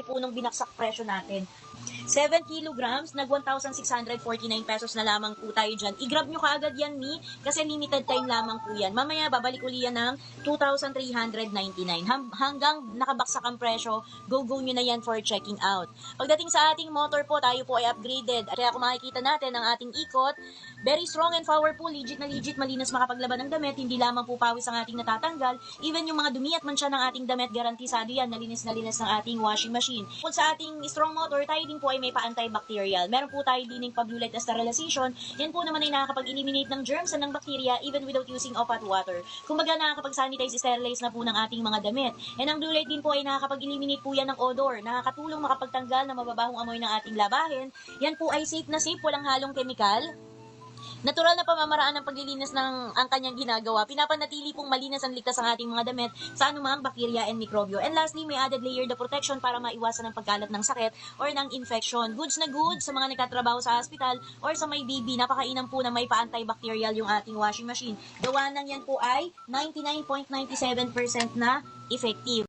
po nung binaksak presyo natin. 7 kilograms, nag 1,649 pesos na lamang po tayo dyan. I-grab nyo kaagad yan, Mi, kasi limited time lamang po yan. Mamaya, babalik uli yan ng 2,399. Hanggang nakabaksak ang presyo, go nyo na yan for checking out. Pagdating sa ating motor po, tayo po ay upgraded. Kaya kung makikita natin ang ating ikot, very strong and powerful, legit na legit, malinis makapaglaban ng damit, hindi lamang po pawis ang ating natatanggal, even yung mga dumi at mansya ng ating damit, garantisado yan, nalinis na linis ng ating washing machine. Kung sa ating strong motor, tayo din po ay may pa-antibacterial. Meron po tayo din ng pa-blue light na sterilization. Yan po naman ay nakakapag-eliminate ng germs and ng bacteria even without using of hot water. Kumbaga nakakapag-sanitize, sterilize na po ng ating mga damit. And ang blue light din po ay nakakapag-eliminate po yan ng odor. Nakakatulong makapagtanggal ng mababahong amoy ng ating labahin. Yan po ay safe na safe, walang halong kemikal. Natural na pamamaraan ng paglilinis ng ang kanyang ginagawa. Pinapanatili pong malinis ang ligtas ang ating mga damit sa anumang bakterya and mikrobyo. And lastly, may added layer the protection para maiwasan ang pagkalat ng sakit or ng infection. Goods na goods sa mga nagtatrabaho sa hospital or sa may baby. Napakainam po na may pa-antibacterial yung ating washing machine. Gawa ng yan po ay 99.97% na effective.